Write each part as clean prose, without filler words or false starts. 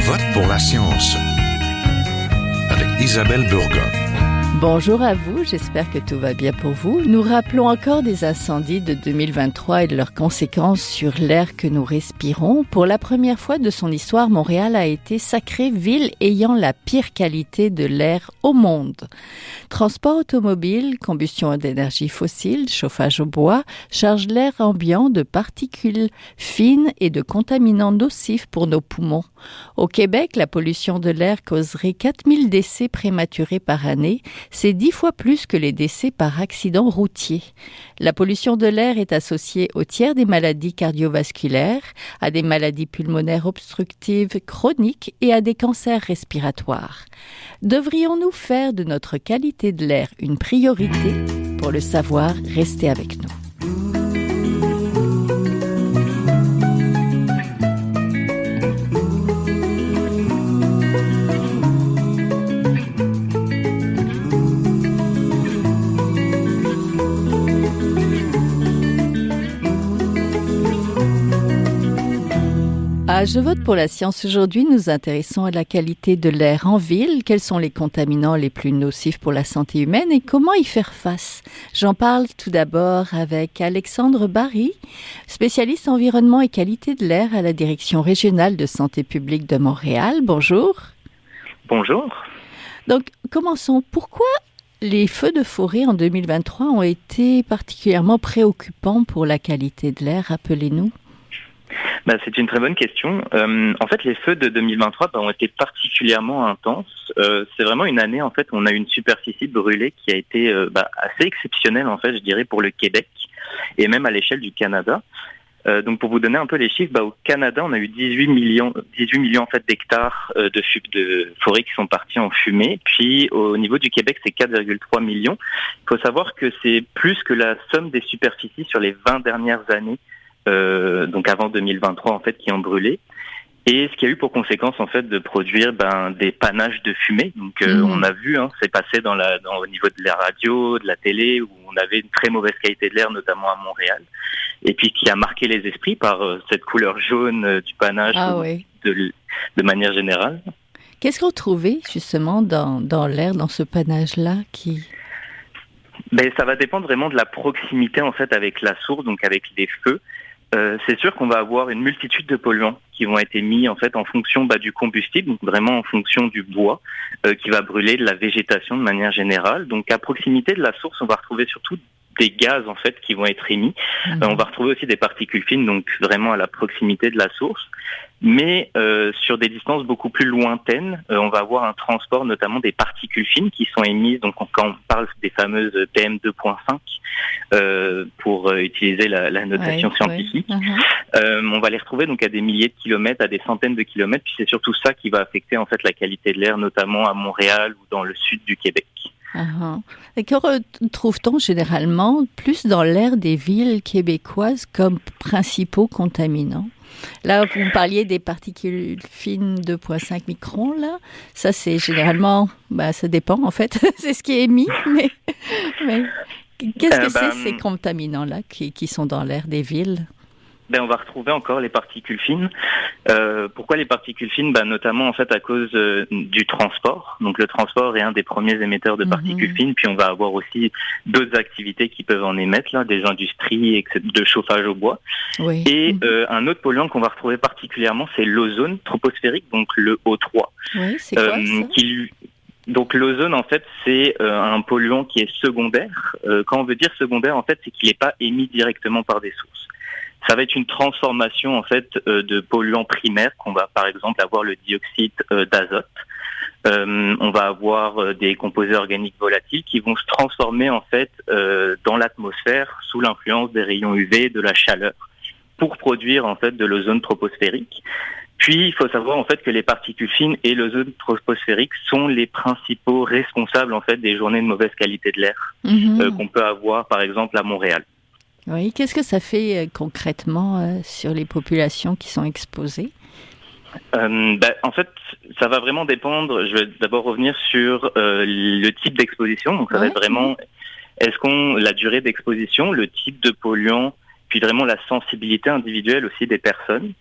vote pour la science avec Isabelle Burgon. Bonjour à vous, j'espère que tout va bien pour vous. Nous rappelons encore des incendies de 2023 et de leurs conséquences sur l'air que nous respirons. Pour la première fois de son histoire, Montréal a été sacrée ville ayant la pire qualité de l'air au monde. Transport automobile, combustion d'énergie fossile, chauffage au bois, charge l'air ambiant de particules fines et de contaminants nocifs pour nos poumons. Au Québec, la pollution de l'air causerait 4000 décès prématurés par année. C'est 10 fois plus que les décès par accident routier. La pollution de l'air est associée au tiers des maladies cardiovasculaires, à des maladies pulmonaires obstructives chroniques et à des cancers respiratoires. Devrions-nous faire de notre qualité de l'air une priorité? Pour le savoir, restez avec nous. Je vote pour la science. Aujourd'hui, nous nous intéressons à la qualité de l'air en ville. Quels sont les contaminants les plus nocifs pour la santé humaine et comment y faire face? J'en parle tout d'abord avec Alexandre Barry, spécialiste environnement et qualité de l'air à la Direction régionale de santé publique de Montréal. Bonjour. Bonjour. Donc, commençons. Pourquoi les feux de forêt en 2023 ont été particulièrement préoccupants pour la qualité de l'air? Rappelez-nous. C'est une très bonne question. En fait, les feux de 2023 ont été particulièrement intenses. C'est vraiment une année en fait où on a eu une superficie brûlée qui a été assez exceptionnelle en fait, je dirais, pour le Québec et même à l'échelle du Canada. Donc, pour vous donner un peu les chiffres, au Canada, on a eu 18 millions en fait d'hectares de forêts qui sont partis en fumée. Puis, au niveau du Québec, c'est 4,3 millions. Il faut savoir que c'est plus que la somme des superficies sur les 20 dernières années. Donc avant 2023 en fait qui ont brûlé et ce qui a eu pour conséquence en fait de produire des panaches de fumée. Donc on a vu c'est passé au niveau de la radio, de la télé où on avait une très mauvaise qualité de l'air notamment à Montréal et puis qui a marqué les esprits par cette couleur jaune du panache de manière générale. Qu'est-ce qu'on trouvait justement dans l'air, dans ce panache-là qui... Ça va dépendre vraiment de la proximité en fait avec la source, donc avec les feux. C'est sûr qu'on va avoir une multitude de polluants qui vont être émis en fait en fonction du combustible, donc vraiment en fonction du bois qui va brûler, de la végétation de manière générale. Donc à proximité de la source, on va retrouver surtout des gaz en fait qui vont être émis. On va retrouver aussi des particules fines, donc vraiment à la proximité de la source. Mais sur des distances beaucoup plus lointaines, on va avoir un transport notamment des particules fines qui sont émises. Donc quand on parle des fameuses PM2.5 pour utiliser la notation scientifique, on va les retrouver donc à des milliers de kilomètres, à des centaines de kilomètres. Puis c'est surtout ça qui va affecter en fait la qualité de l'air, notamment à Montréal ou dans le sud du Québec. Et que retrouve-t-on généralement plus dans l'air des villes québécoises comme principaux contaminants? Là, vous me parliez des particules fines 2,5 microns, là. Ça, c'est généralement... ça dépend, en fait. C'est ce qui est émis, mais qu'est-ce que c'est, ces contaminants-là qui sont dans l'air des villes? On va retrouver encore les particules fines. Pourquoi les particules fines? Notamment en fait à cause du transport. Donc le transport est un des premiers émetteurs de particules fines. Puis on va avoir aussi d'autres activités qui peuvent en émettre, là, des industries de chauffage au bois. Oui. Et un autre polluant qu'on va retrouver particulièrement, c'est l'ozone troposphérique, donc le O3. Oui, c'est quoi ça? Donc l'ozone, en fait, c'est un polluant qui est secondaire. Quand on veut dire secondaire, en fait, c'est qu'il n'est pas émis directement par des sources. Ça va être une transformation en fait de polluants primaires qu'on va par exemple avoir le dioxyde d'azote. On va avoir des composés organiques volatiles qui vont se transformer en fait dans l'atmosphère sous l'influence des rayons UV, de la chaleur, pour produire en fait de l'ozone troposphérique. Puis il faut savoir en fait que les particules fines et l'ozone troposphérique sont les principaux responsables en fait des journées de mauvaise qualité de l'air qu'on peut avoir par exemple à Montréal. Oui, qu'est-ce que ça fait concrètement sur les populations qui sont exposées? En fait, ça va vraiment dépendre. Je vais d'abord revenir sur le type d'exposition. Donc, ça va être vraiment la durée d'exposition, le type de polluant, puis vraiment la sensibilité individuelle aussi des personnes.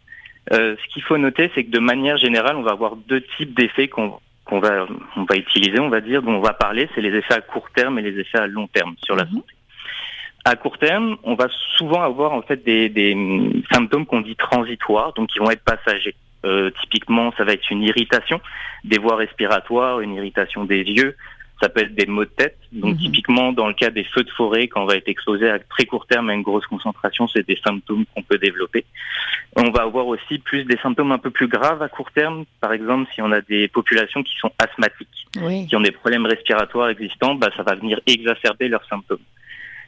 Ce qu'il faut noter, c'est que de manière générale, on va avoir deux types d'effets qu'on va utiliser, on va dire, dont on va parler, c'est les effets à court terme et les effets à long terme sur la santé. À court terme, on va souvent avoir en fait des symptômes qu'on dit transitoires, donc qui vont être passagers. Typiquement, ça va être une irritation des voies respiratoires, une irritation des yeux, ça peut être des maux de tête. Donc typiquement, dans le cas des feux de forêt, quand on va être exposé à très court terme à une grosse concentration, c'est des symptômes qu'on peut développer. On va avoir aussi plus des symptômes un peu plus graves à court terme. Par exemple, si on a des populations qui sont asthmatiques, qui ont des problèmes respiratoires existants, ça va venir exacerber leurs symptômes.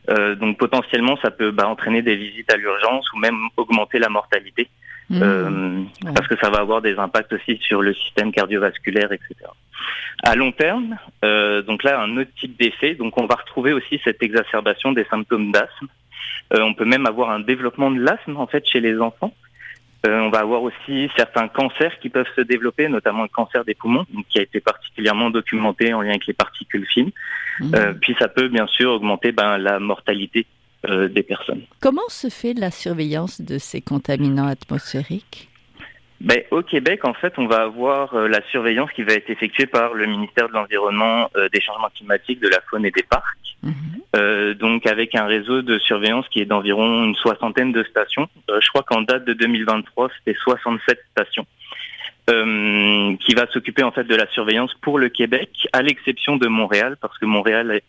Donc potentiellement, ça peut entraîner des visites à l'urgence ou même augmenter la mortalité. Parce que ça va avoir des impacts aussi sur le système cardiovasculaire, etc. À long terme, donc là, un autre type d'effet, donc on va retrouver aussi cette exacerbation des symptômes d'asthme. On peut même avoir un développement de l'asthme, en fait, chez les enfants. On va avoir aussi certains cancers qui peuvent se développer, notamment le cancer des poumons, donc qui a été particulièrement documenté en lien avec les particules fines. Puis ça peut, bien sûr, augmenter la mortalité des personnes. Comment se fait la surveillance de ces contaminants atmosphériques ? Au Québec, en fait, on va avoir la surveillance qui va être effectuée par le ministère de l'Environnement, des changements climatiques, de la faune et des parcs. Donc avec un réseau de surveillance qui est d'environ une soixantaine de stations. Je crois qu'en date de 2023, c'était 67 stations. Qui va s'occuper en fait de la surveillance pour le Québec, à l'exception de Montréal, parce que Montréal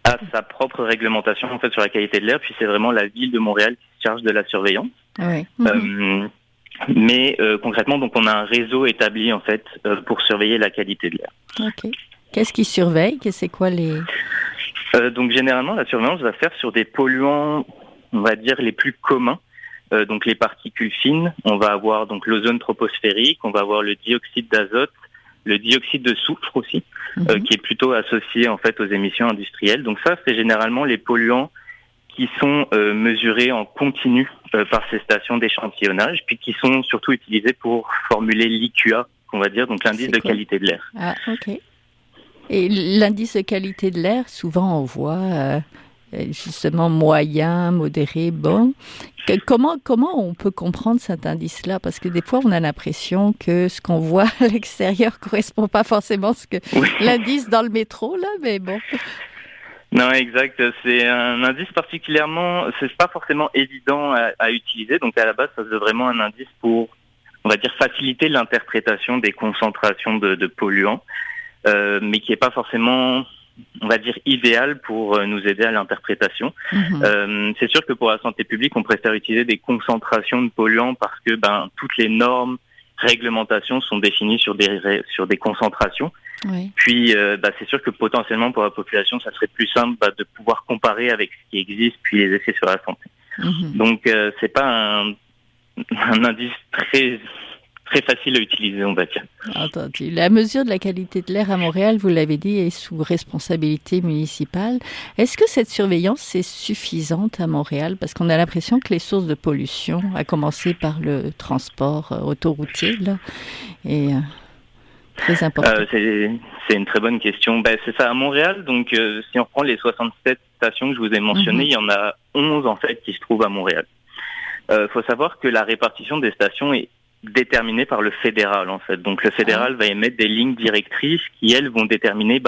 a sa propre réglementation en fait sur la qualité de l'air, puis c'est vraiment la ville de Montréal qui se charge de la surveillance. Mais concrètement, donc on a un réseau établi en fait pour surveiller la qualité de l'air. Qu'est-ce qui surveille ? C'est quoi les Donc généralement, la surveillance va se faire sur des polluants, on va dire les plus communs. Donc les particules fines, on va avoir donc l'ozone troposphérique, on va avoir le dioxyde d'azote, le dioxyde de soufre aussi, qui est plutôt associé en fait aux émissions industrielles. Donc ça, c'est généralement les polluants qui sont mesurés en continu par ces stations d'échantillonnage, puis qui sont surtout utilisés pour formuler l'IQA, qu'on va dire, donc l'indice de qualité de l'air. Ah, ok. Et l'indice de qualité de l'air, souvent on voit justement moyen, modéré, bon. Comment on peut comprendre cet indice-là ? Parce que des fois, on a l'impression que ce qu'on voit à l'extérieur ne correspond pas forcément à ce que l'indice dans le métro, là, mais bon. Non, exact. C'est un indice particulièrement, c'est pas forcément évident à utiliser. Donc à la base, ça c'est vraiment un indice pour, on va dire, faciliter l'interprétation des concentrations de polluants, mais qui est pas forcément, on va dire, idéal pour nous aider à l'interprétation. C'est sûr que pour la santé publique, on préfère utiliser des concentrations de polluants parce que toutes les normes, réglementations sont définies sur des concentrations. Puis c'est sûr que potentiellement pour la population, ça serait plus simple de pouvoir comparer avec ce qui existe puis les effets sur la santé. Donc c'est pas un indice très facile à utiliser, on va dire. Entendu. La mesure de la qualité de l'air à Montréal, vous l'avez dit, est sous responsabilité municipale. Est-ce que cette surveillance est suffisante à Montréal? Parce qu'on a l'impression que les sources de pollution, à commencer par le transport autoroutier, là, est très important. C'est une très bonne question. C'est ça, à Montréal, donc si on reprend les 67 stations que je vous ai mentionnées, il y en a 11 en fait qui se trouvent à Montréal. Faut savoir que la répartition des stations est déterminée par le fédéral en fait. Donc le fédéral va émettre des lignes directrices qui elles vont déterminer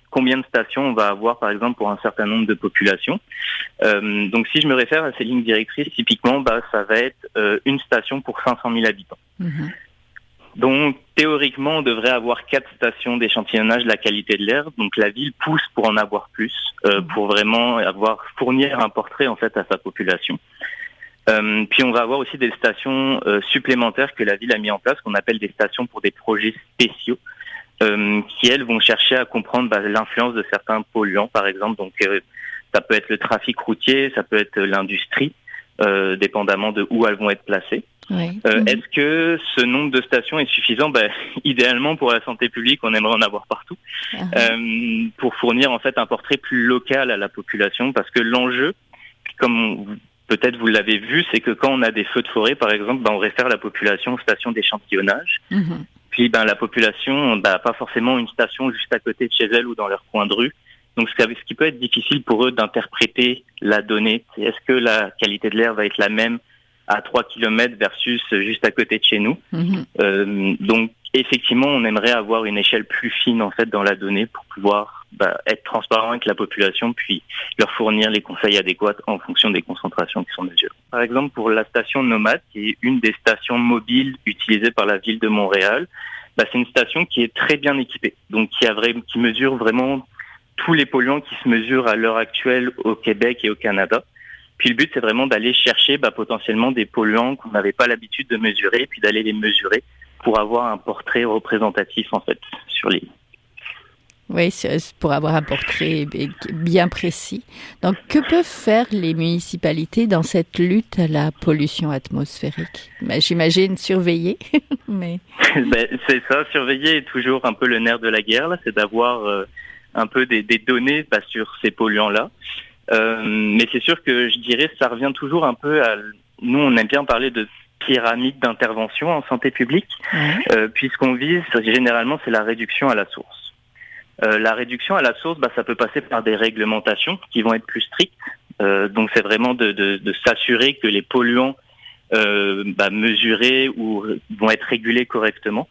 combien de stations on va avoir par exemple pour un certain nombre de populations. Donc si je me réfère à ces lignes directrices, typiquement ça va être une station pour 500 000 habitants. Donc théoriquement on devrait avoir 4 stations d'échantillonnage de la qualité de l'air. Donc la ville pousse pour en avoir plus, pour vraiment fournir un portrait en fait à sa population. Puis on va avoir aussi des stations supplémentaires que la ville a mis en place, qu'on appelle des stations pour des projets spéciaux, qui elles vont chercher à comprendre l'influence de certains polluants, par exemple. Donc ça peut être le trafic routier, ça peut être l'industrie, dépendamment de où elles vont être placées. Est-ce que ce nombre de stations est suffisant? Idéalement pour la santé publique, on aimerait en avoir partout, pour fournir en fait un portrait plus local à la population, parce que l'enjeu, comme peut-être vous l'avez vu, c'est que quand on a des feux de forêt, par exemple, on réfère la population aux stations d'échantillonnage. Puis la population n'a pas forcément une station juste à côté de chez elle ou dans leur coin de rue. Donc ce qui peut être difficile pour eux d'interpréter la donnée. Est-ce que la qualité de l'air va être la même à 3 kilomètres versus juste à côté de chez nous. Donc, effectivement, on aimerait avoir une échelle plus fine en fait dans la donnée pour pouvoir être transparent avec la population, puis leur fournir les conseils adéquats en fonction des concentrations qui sont mesurées. Par exemple, pour la station Nomade, qui est une des stations mobiles utilisées par la ville de Montréal, c'est une station qui est très bien équipée, donc qui mesure vraiment tous les polluants qui se mesurent à l'heure actuelle au Québec et au Canada. Puis le but, c'est vraiment d'aller chercher potentiellement des polluants qu'on n'avait pas l'habitude de mesurer, puis d'aller les mesurer pour avoir un portrait représentatif en fait sur les. Oui, c'est pour avoir un portrait bien précis. Donc, que peuvent faire les municipalités dans cette lutte à la pollution atmosphérique? J'imagine surveiller, mais... c'est ça, surveiller est toujours un peu le nerf de la guerre, là, c'est d'avoir un peu des données sur ces polluants-là. Mais c'est sûr que je dirais ça revient toujours un peu à... Nous, on aime bien parler de pyramide d'intervention en santé publique, puisqu'on vise, généralement, c'est la réduction à la source. La réduction à la source, ça peut passer par des réglementations qui vont être plus strictes. Donc, c'est vraiment de s'assurer que les polluants mesurés ou vont être régulés correctement.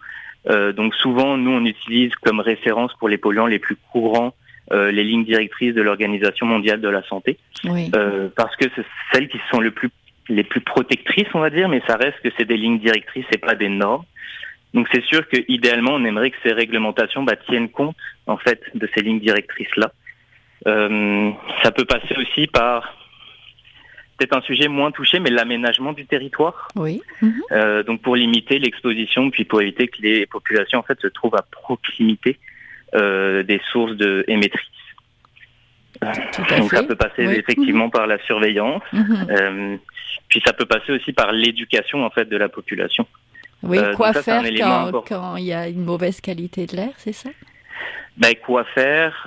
Donc, souvent, nous, on utilise comme référence pour les polluants les plus courants les lignes directrices de l'Organisation mondiale de la santé, parce que c'est celles qui sont les plus protectrices, on va dire, mais ça reste que c'est des lignes directrices et pas des normes. Donc c'est sûr que idéalement on aimerait que ces réglementations tiennent compte en fait de ces lignes directrices là. Ça peut passer aussi par peut-être un sujet moins touché, mais l'aménagement du territoire. Oui. Donc pour limiter l'exposition, puis pour éviter que les populations en fait se trouvent à proximité des sources émettrices. Donc ça peut passer effectivement par la surveillance, puis ça peut passer aussi par l'éducation en fait de la population. Oui, quoi faire quand il y a une mauvaise qualité de l'air, c'est ça? Quoi faire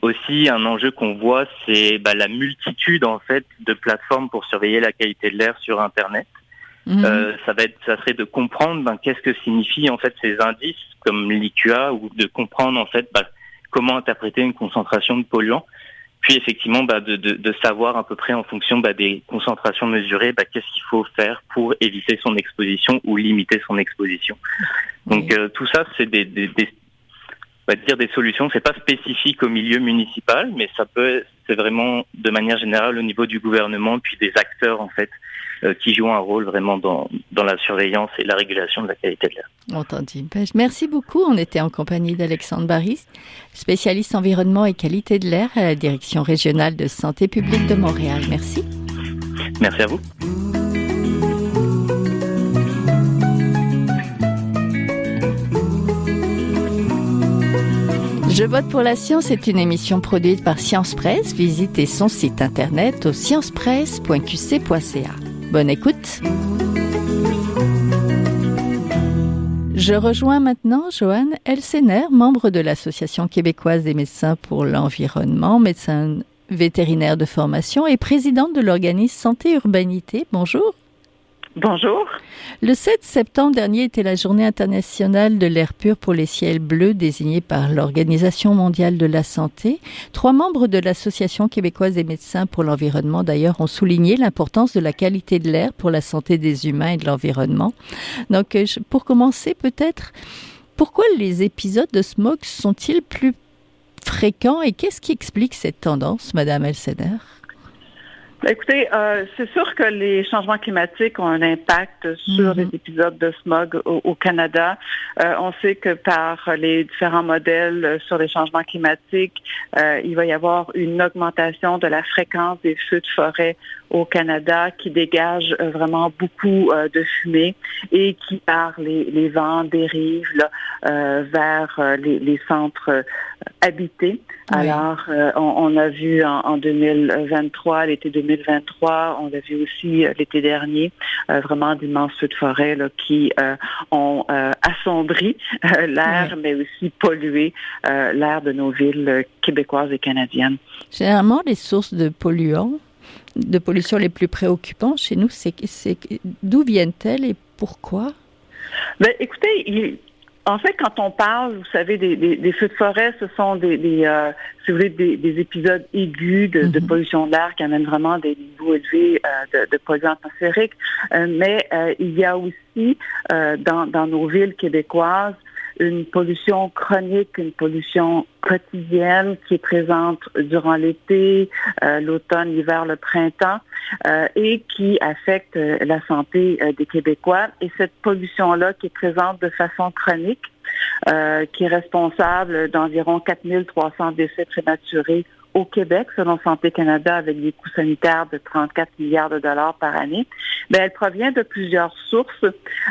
aussi un enjeu qu'on voit, c'est la multitude en fait de plateformes pour surveiller la qualité de l'air sur Internet. Ça serait de comprendre qu'est-ce que signifient en fait ces indices comme l'IQA, ou de comprendre en fait comment interpréter une concentration de polluants. Puis effectivement, de savoir à peu près en fonction des concentrations mesurées, qu'est-ce qu'il faut faire pour éviter son exposition ou limiter son exposition. Donc tout ça, c'est des solutions. C'est pas spécifique au milieu municipal, mais c'est vraiment de manière générale au niveau du gouvernement, puis des acteurs en fait qui jouent un rôle vraiment dans la surveillance et la régulation de la qualité de l'air. Entendu. Merci beaucoup. On était en compagnie d'Alexandre Barry, spécialiste environnement et qualité de l'air à la Direction régionale de santé publique de Montréal. Merci. Merci à vous. Je vote pour la science est une émission produite par Science Presse. Visitez son site internet au sciencepresse.qc.ca. Bonne écoute. Je rejoins maintenant Joanne Elsener, membre de l'Association québécoise des médecins pour l'environnement, médecin vétérinaire de formation et présidente de l'organisme Santé Urbanité. Bonjour. Bonjour. Le 7 septembre dernier était la journée internationale de l'air pur pour les ciels bleus désignée par l'Organisation mondiale de la santé. 3 membres de l'Association québécoise des médecins pour l'environnement, d'ailleurs, ont souligné l'importance de la qualité de l'air pour la santé des humains et de l'environnement. Donc, pour commencer, peut-être, pourquoi les épisodes de smog sont-ils plus fréquents et qu'est-ce qui explique cette tendance, Madame Elsener? Écoutez, c'est sûr que les changements climatiques ont un impact sur les épisodes de smog au Canada. On sait que par les différents modèles sur les changements climatiques, il va y avoir une augmentation de la fréquence des feux de forêt au Canada qui dégagent vraiment beaucoup de fumée et qui, par les vents, dérivent vers les centres habités. Oui. Alors, on a vu en 2023, l'été 2023, on a vu aussi l'été dernier, vraiment d'immenses feux de forêt qui ont assombri l'air, mais aussi pollué l'air de nos villes québécoises et canadiennes. Généralement, les sources de pollution les plus préoccupantes chez nous, c'est d'où viennent-elles et pourquoi? Écoutez, En fait, quand on parle, vous savez, des feux de forêt, ce sont si vous voulez, des épisodes aigus de pollution de l'air qui amènent vraiment des niveaux élevés de polluants atmosphériques. Mais il y a aussi dans nos villes québécoises une pollution chronique, une pollution quotidienne qui est présente durant l'été, l'automne, l'hiver, le printemps, et qui affecte la santé des Québécois. Et cette pollution-là qui est présente de façon chronique, qui est responsable d'environ 4300 décès prématurés au Québec, selon Santé Canada, avec des coûts sanitaires de 34 milliards de dollars par année, elle provient de plusieurs sources.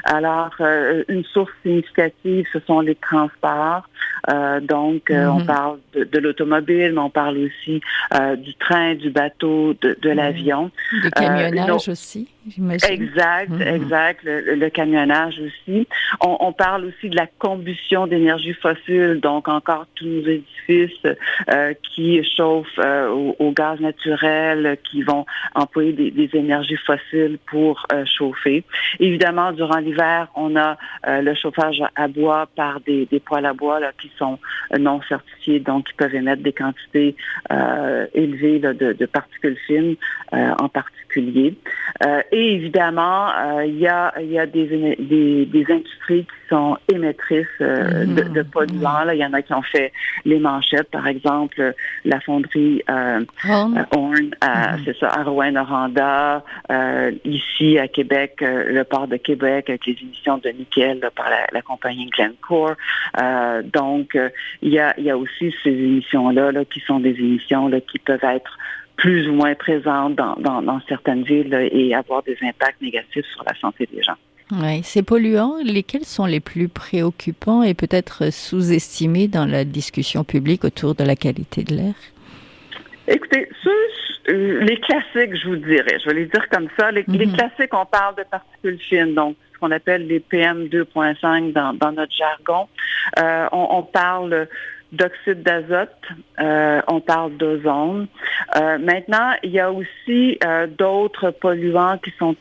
Alors, une source significative, ce sont les transports. On parle de l'automobile, mais on parle aussi du train, du bateau, de l'avion. Du camionnage aussi, j'imagine. Exact. Le camionnage aussi. On parle aussi de la combustion d'énergie fossile, donc encore tous nos édifices qui chauffent au gaz naturel, qui vont employer des énergies fossiles pour chauffer. Évidemment, durant l'hiver, on a le chauffage à bois par des poêles à bois là, qui sont non certifiés, donc qui peuvent émettre des quantités élevées là, de particules fines en particulier. Et évidemment, il y a des industries qui sont émettrices de polluants. Là. Il y en a qui ont fait les manchettes, par exemple, la fonderie Horn, c'est ça, à Rouyn-Noranda, ici à Québec, le port de Québec avec les émissions de nickel là, par la compagnie Glencore. Il y a aussi ces émissions-là là, qui sont des émissions là, qui peuvent être plus ou moins présentes dans certaines villes là, et avoir des impacts négatifs sur la santé des gens. Oui, ces polluants, lesquels sont les plus préoccupants et peut-être sous-estimés dans la discussion publique autour de la qualité de l'air? Écoutez, les classiques, je vous dirais, je vais les dire comme ça. Les classiques, on parle de particules fines, donc ce qu'on appelle les PM 2.5 dans notre jargon. On parle d'oxyde d'azote, on parle d'ozone. Maintenant, il y a aussi d'autres polluants qui sont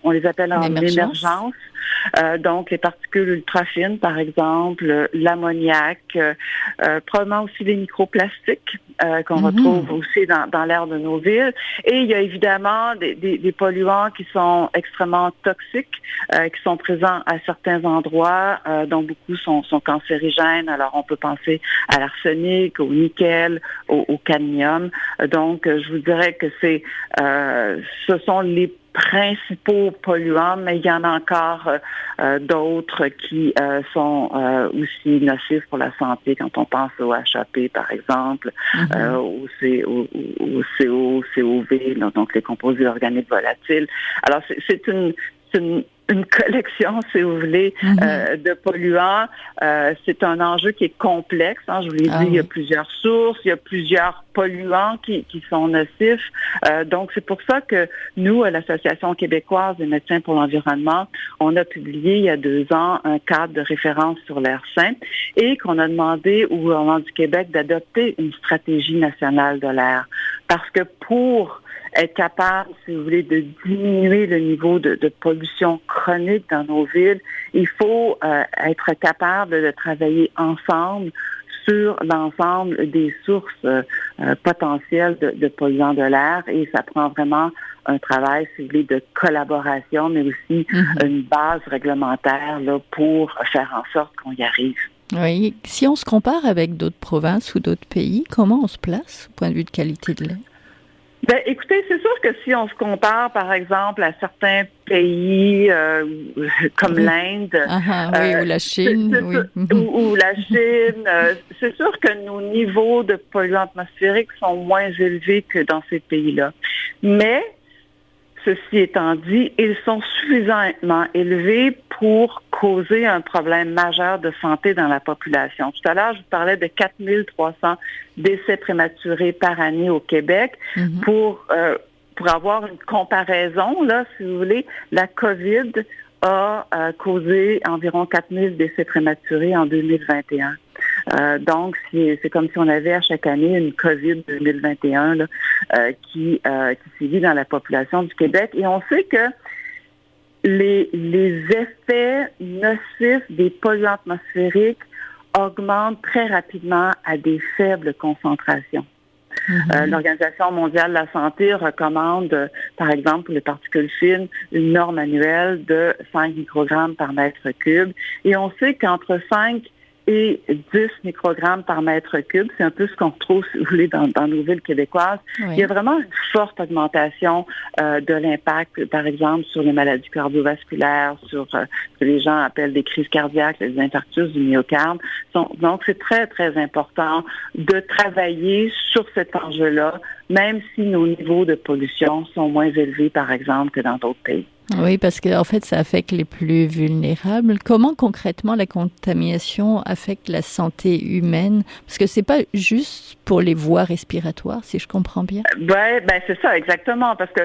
on les appelle en émergence. Donc, les particules ultra-fines, par exemple, l'ammoniac, probablement aussi les microplastiques qu'on retrouve aussi dans l'air de nos villes. Et il y a évidemment des polluants qui sont extrêmement toxiques, qui sont présents à certains endroits, dont beaucoup sont cancérigènes. Alors, on peut penser à l'arsenic, au nickel, au cadmium. Donc, je vous dirais que ce sont les principaux polluants, mais il y en a encore d'autres qui sont aussi nocifs pour la santé quand on pense au HAP, par exemple, au CO, COV, donc les composés organiques volatiles. Alors, c'est une collection, si vous voulez, de polluants. C'est un enjeu qui est complexe. Je vous l'ai dit, il y a plusieurs sources, il y a plusieurs polluants qui sont nocifs. Donc, c'est pour ça que nous, à l'Association québécoise des médecins pour l'environnement, on a publié il y a 2 ans un cadre de référence sur l'air sain et qu'on a demandé au gouvernement du Québec d'adopter une stratégie nationale de l'air. Parce que pour être capable, si vous voulez, de diminuer le niveau de pollution chronique dans nos villes, il faut être capable de travailler ensemble sur l'ensemble des sources potentielles de polluants de l'air et ça prend vraiment un travail, si vous voulez, de collaboration, mais aussi une base réglementaire là, pour faire en sorte qu'on y arrive. Oui. Si on se compare avec d'autres provinces ou d'autres pays, comment on se place au point de vue de qualité de l'air? Écoutez, c'est sûr que si on se compare, par exemple, à certains pays comme l'Inde, ou la Chine, ou la Chine, c'est sûr que nos niveaux de polluants atmosphériques sont moins élevés que dans ces pays-là. Mais ceci étant dit, ils sont suffisamment élevés pour causer un problème majeur de santé dans la population. Tout à l'heure, je vous parlais de 4300 décès prématurés par année au Québec. Pour avoir une comparaison, là, si vous voulez, la COVID a causé environ 4000 décès prématurés en 2021. Donc, c'est comme si on avait à chaque année une COVID 2021 là, qui sévit dans la population du Québec. Et on sait que les effets nocifs des polluants atmosphériques augmentent très rapidement à des faibles concentrations. L'Organisation mondiale de la santé recommande, par exemple, pour les particules fines, une norme annuelle de 5 microgrammes par mètre cube. Et on sait qu'entre 5 et 10 microgrammes par mètre cube, c'est un peu ce qu'on retrouve, si vous voulez, dans nos villes québécoises. Oui. Il y a vraiment une forte augmentation de l'impact, par exemple, sur les maladies cardiovasculaires, sur ce que les gens appellent des crises cardiaques, les infarctus du myocarde. Donc, c'est très, très important de travailler sur cet enjeu-là, même si nos niveaux de pollution sont moins élevés, par exemple, que dans d'autres pays. Oui, parce qu'en fait, ça affecte les plus vulnérables. Comment concrètement la contamination affecte la santé humaine? Parce que c'est pas juste pour les voies respiratoires, si je comprends bien. Ben c'est ça, exactement. Parce que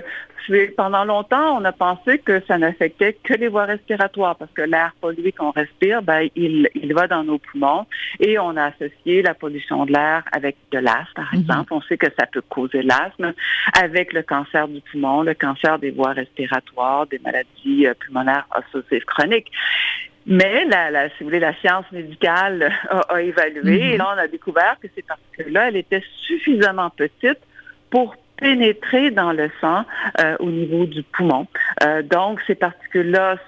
pendant longtemps, on a pensé que ça n'affectait que les voies respiratoires, parce que l'air pollué qu'on respire, il va dans nos poumons, et on a associé la pollution de l'air avec de l'asthme, par exemple. On sait que ça peut causer l'asthme, avec le cancer du poumon, le cancer des voies respiratoires, des maladies pulmonaires obstructives chroniques. Mais si vous voulez, la science médicale a évalué, et là, on a découvert que ces particules-là, elles étaient suffisamment petites pour pénétrer dans le sang au niveau du poumon. Donc, ces particules-là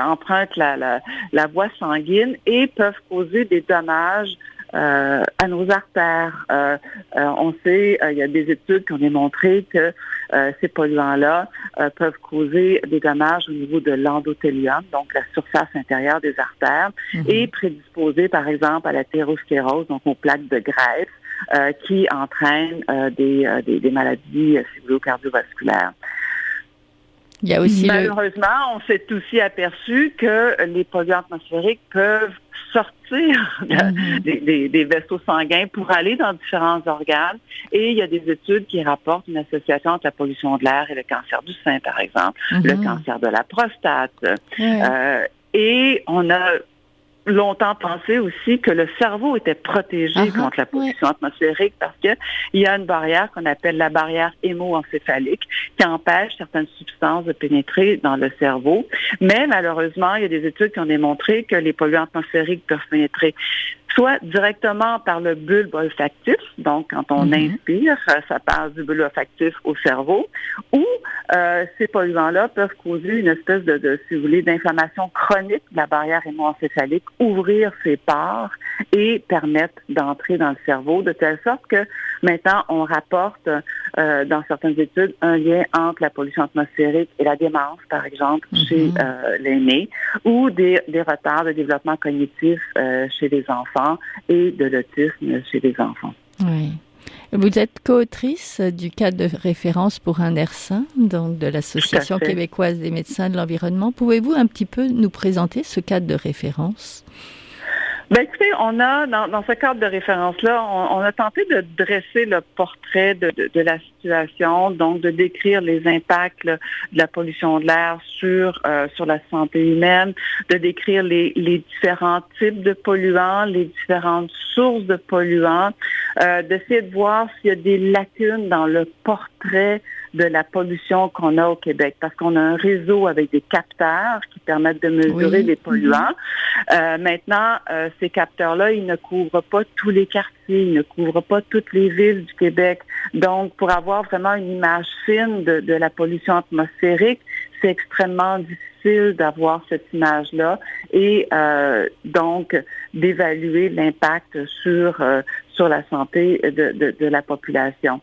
empruntent la voie sanguine et peuvent causer des dommages à nos artères. On sait, il y a des études qui ont démontré que ces polluants-là peuvent causer des dommages au niveau de l'endothélium, donc la surface intérieure des artères, et prédisposer, par exemple, à l'athérosclérose, donc aux plaques de graisse, qui entraînent des maladies cardiovasculaires. Il y a aussi malheureusement, on s'est aussi aperçu que les polluants atmosphériques peuvent sortir des vaisseaux sanguins pour aller dans différents organes. Et il y a des études qui rapportent une association entre la pollution de l'air et le cancer du sein, par exemple, le cancer de la prostate. Et on a longtemps pensé aussi que le cerveau était protégé contre la pollution atmosphérique parce que il y a une barrière qu'on appelle la barrière hémo-encéphalique qui empêche certaines substances de pénétrer dans le cerveau. Mais malheureusement, il y a des études qui ont démontré que les polluants atmosphériques peuvent pénétrer soit directement par le bulbe olfactif, donc quand on inspire, ça passe du bulbe olfactif au cerveau, ou ces polluants-là peuvent causer une espèce si vous voulez, d'inflammation chronique de la barrière hémo-encéphalique, ouvrir ses pores et permettre d'entrer dans le cerveau, de telle sorte que maintenant on rapporte dans certaines études un lien entre la pollution atmosphérique et la démence, par exemple, chez l'aîné, ou des retards de développement cognitif chez les enfants et de l'autisme chez les enfants. Oui. Vous êtes co-autrice du cadre de référence pour un air sain, donc de l'Association québécoise des médecins de l'environnement. Pouvez-vous un petit peu nous présenter ce cadre de référence? Écoutez, on a, dans ce cadre de référence-là, on a tenté de dresser le portrait de la situation, donc de décrire les impacts de la pollution de l'air sur la santé humaine, de décrire les différents types de polluants, les différentes sources de polluants, d'essayer de voir s'il y a des lacunes dans le portrait de la pollution qu'on a au Québec, parce qu'on a un réseau avec des capteurs qui permettent de mesurer les polluants. Maintenant, ces capteurs-là, ils ne couvrent pas tous les quartiers, ils ne couvrent pas toutes les villes du Québec. Donc, pour avoir vraiment une image fine de la pollution atmosphérique, c'est extrêmement difficile d'avoir cette image-là et donc d'évaluer l'impact sur la santé de la population.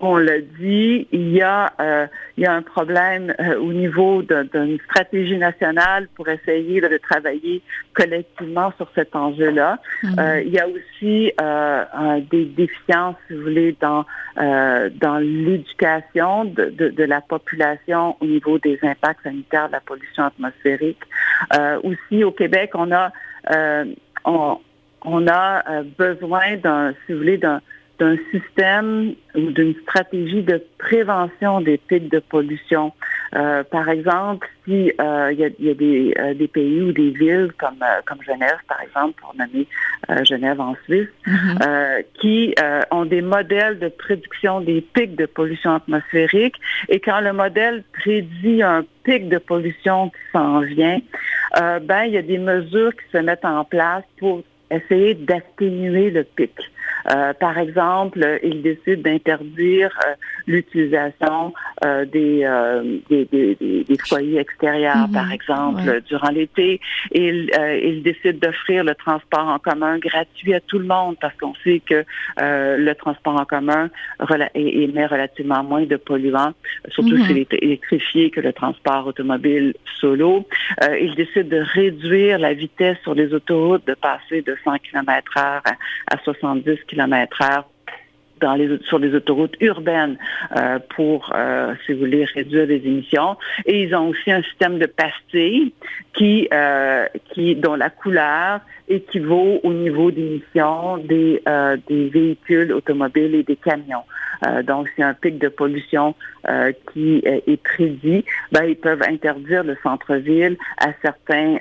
On l'a dit, il y a un problème au niveau d'une stratégie nationale pour essayer de travailler collectivement sur cet enjeu-là. Il y a aussi des déficiences, si vous voulez, dans l'éducation de la population au niveau des impacts sanitaires de la pollution atmosphérique. Aussi, au Québec, on a besoin si vous voulez, d'un système ou d'une stratégie de prévention des pics de pollution. Par exemple, si il y a des pays ou des villes comme Genève, par exemple, pour nommer Genève en Suisse, qui ont des modèles de prédiction des pics de pollution atmosphérique, et quand le modèle prédit un pic de pollution qui s'en vient, il y a des mesures qui se mettent en place pour essayer d'atténuer le pic. Par exemple, il décide d'interdire l'utilisation des foyers extérieurs, par exemple, durant l'été. Il décide d'offrir le transport en commun gratuit à tout le monde parce qu'on sait que le transport en commun émet relativement moins de polluants, surtout s'il est électrifié, que le transport automobile solo. Il décide de réduire la vitesse sur les autoroutes, de passer de 100 km/h à 70 km/h sur les autoroutes urbaines pour, si vous voulez, réduire les émissions. Et ils ont aussi un système de pastilles dont la couleur équivaut au niveau d'émission des véhicules automobiles et des camions. Donc, s'il y a un pic de pollution qui est prédit, ils peuvent interdire le centre-ville à certains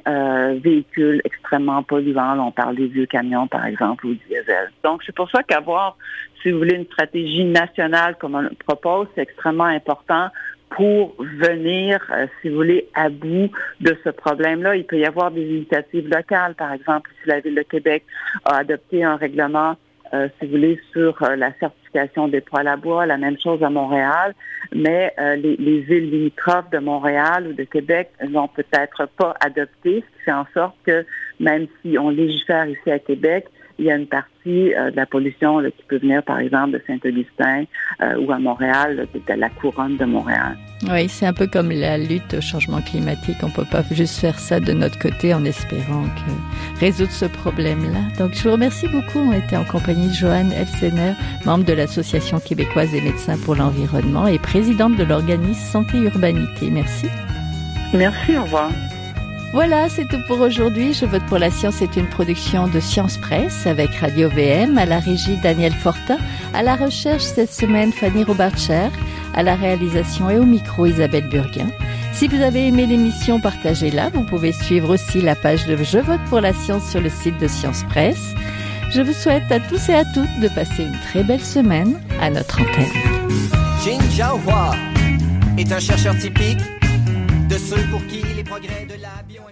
véhicules extrêmement polluants. Là, on parle des vieux camions, par exemple, ou diesel. Donc, c'est pour ça qu'avoir, si vous voulez, une stratégie nationale comme on le propose, c'est extrêmement important pour venir, si vous voulez, à bout de ce problème-là. Il peut y avoir des initiatives locales. Par exemple, si la Ville de Québec a adopté un règlement, si vous voulez, sur la certification des poêles à bois, la même chose à Montréal, mais les villes limitrophes de Montréal ou de Québec n'ont peut-être pas adopté, ce qui fait en sorte que même si on légifère ici à Québec, il y a une partie de la pollution qui peut venir, par exemple, de Saint-Augustin ou à Montréal, de la couronne de Montréal. Oui, c'est un peu comme la lutte au changement climatique. On ne peut pas juste faire ça de notre côté en espérant résoudre ce problème-là. Donc, je vous remercie beaucoup. On était en compagnie de Joanne Elsener, membre de l'Association québécoise des médecins pour l'environnement et présidente de l'organisme Santé Urbanité. Merci. Merci, au revoir. Voilà, c'est tout pour aujourd'hui. Je vote pour la science est une production de Science Presse avec Radio VM, à la régie Daniel Fortin, à la recherche cette semaine Fanny Robarcher, à la réalisation et au micro Isabelle Burguin. Si vous avez aimé l'émission, partagez-la. Vous pouvez suivre aussi la page de Je vote pour la science sur le site de Science Presse. Je vous souhaite à tous et à toutes de passer une très belle semaine à notre antenne. Jin Jiahua est un chercheur typique de ceux pour qui les progrès de la bio